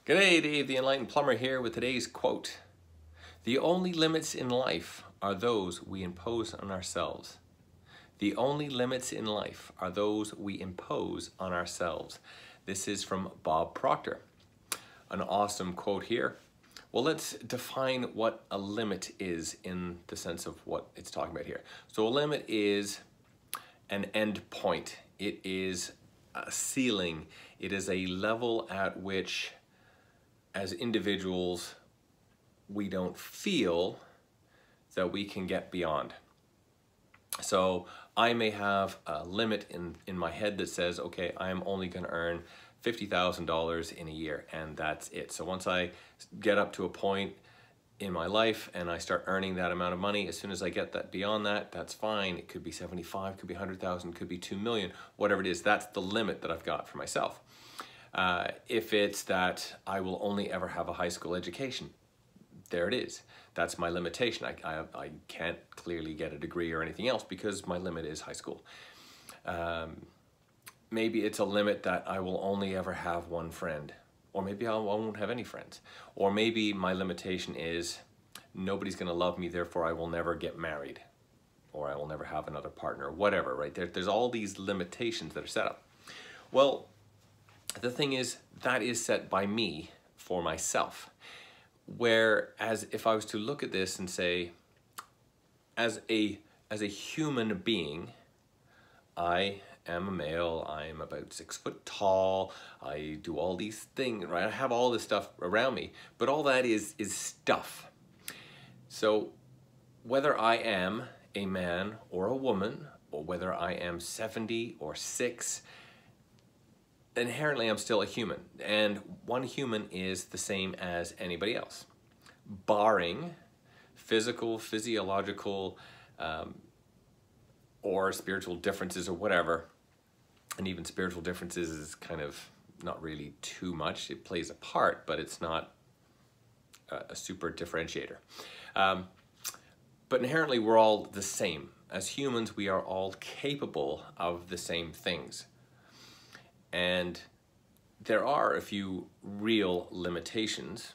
G'day, Dave the Enlightened Plumber here with today's quote. The only limits in life are those we impose on ourselves. The only limits in life are those we impose on ourselves. This is from Bob Proctor. An awesome quote here. Well, let's define what a limit is in the sense of what it's talking about here. So a limit is an end point. It is a ceiling. It is a level at which, as individuals, we don't feel that we can get beyond. So I may have a limit in my head that says, okay, I'm only going to earn $50,000 in a year, and that's it. So once I get up to a point in my life and I start earning that amount of money, as soon as I get that beyond that, that's fine. It could be 75, could be 100,000, could be 2 million, whatever it is. That's the limit that I've got for myself. If it's that I will only ever have a high school education, there it is. That's my limitation. I can't clearly get a degree or anything else because my limit is high school. Maybe it's a limit that I will only ever have one friend, or maybe I won't have any friends. Or maybe my limitation is nobody's gonna love me, therefore I will never get married, or I will never have another partner, whatever, right? There's all these limitations that are set up. Well, the thing is, that is set by me for myself. Whereas if I was to look at this and say, as a human being, I am a male, I'm about 6 foot tall, I do all these things, right? I have all this stuff around me, but all that is stuff. So whether I am a man or a woman, or whether I am 70 or 6, inherently I'm still a human, and one human is the same as anybody else, barring physiological, or spiritual differences or whatever. And even spiritual differences is kind of not really too much. It plays a part, but it's not a super differentiator. But inherently we're all the same. As humans, we are all capable of the same things. And there are a few real limitations.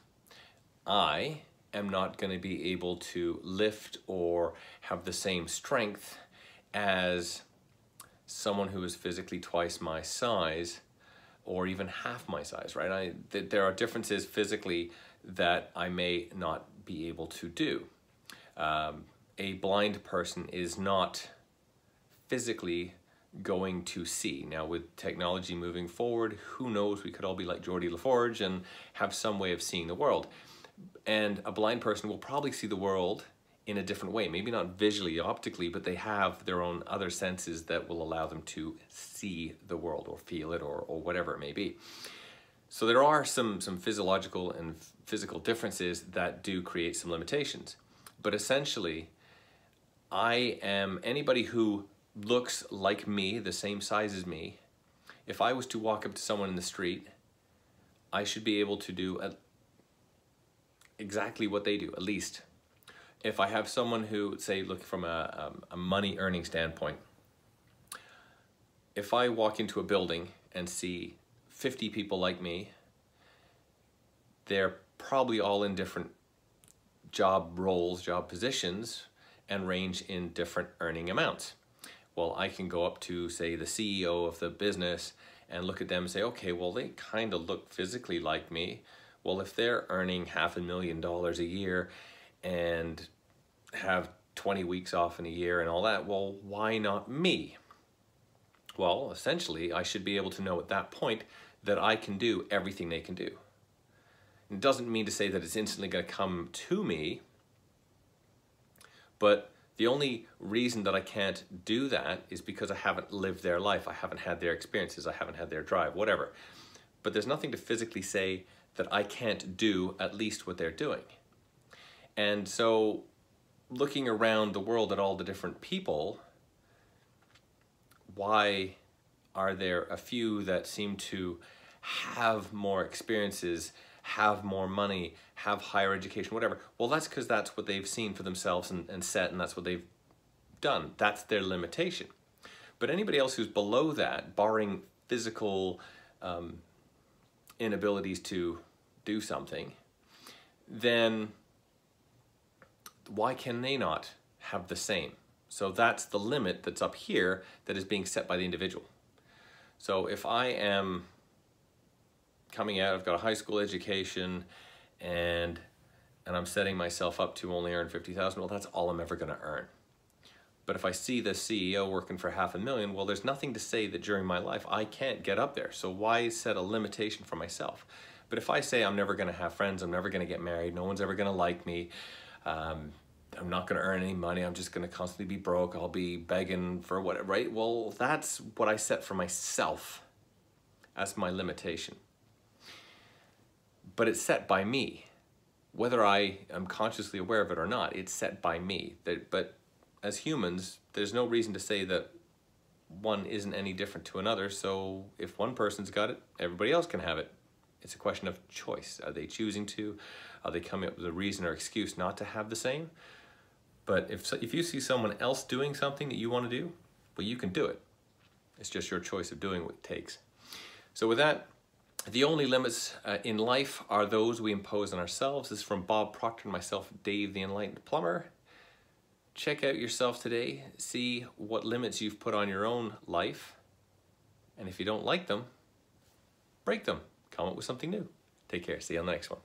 I am not going to be able to lift or have the same strength as someone who is physically twice my size or even half my size, right? There are differences physically that I may not be able to do. A blind person is not physically going to see. Now with technology moving forward, who knows, we could all be like Geordie LaForge and have some way of seeing the world. And a blind person will probably see the world in a different way, maybe not visually, optically, but they have their own other senses that will allow them to see the world or feel it or whatever it may be. So there are some physiological and physical differences that do create some limitations. But essentially, I am anybody who looks like me, the same size as me. If I was to walk up to someone in the street, I should be able to do exactly what they do, at least. If I have someone who, say, look from a money earning standpoint, if I walk into a building and see 50 people like me, they're probably all in different job roles, job positions, and range in different earning amounts. Well, I can go up to, say, the CEO of the business and look at them and say, okay, well, they kind of look physically like me. Well, if they're earning $500,000 a year and have 20 weeks off in a year and all that, well, why not me? Well, essentially, I should be able to know at that point that I can do everything they can do. It doesn't mean to say that it's instantly going to come to me, but the only reason that I can't do that is because I haven't lived their life. I haven't had their experiences. I haven't had their drive, whatever. But there's nothing to physically say that I can't do at least what they're doing. And so looking around the world at all the different people, why are there a few that seem to have more experiences, have more money, have higher education, whatever? Well, that's because that's what they've seen for themselves and set, and that's what they've done. That's their limitation. But anybody else who's below that, barring physical inabilities to do something, then why can they not have the same? So that's the limit that's up here that is being set by the individual. So if I am coming out, I've got a high school education, and I'm setting myself up to only earn 50,000, well, that's all I'm ever going to earn. But if I see the CEO working for $500,000, well, there's nothing to say that during my life I can't get up there. So why set a limitation for myself? But if I say I'm never going to have friends, I'm never going to get married, no one's ever going to like me, I'm not going to earn any money, I'm just going to constantly be broke, I'll be begging for whatever, right? Well, that's what I set for myself as my limitation. But it's set by me. Whether I am consciously aware of it or not, it's set by me. But as humans, there's no reason to say that one isn't any different to another. So if one person's got it, everybody else can have it. It's a question of choice. Are they choosing to? Are they coming up with a reason or excuse not to have the same? But if you see someone else doing something that you want to do, well, you can do it. It's just your choice of doing what it takes. So with that, the only limits in life are those we impose on ourselves. This is from Bob Proctor and myself, Dave the Enlightened Plumber. Check out yourself today. See what limits you've put on your own life. And if you don't like them, break them. Come up with something new. Take care. See you on the next one.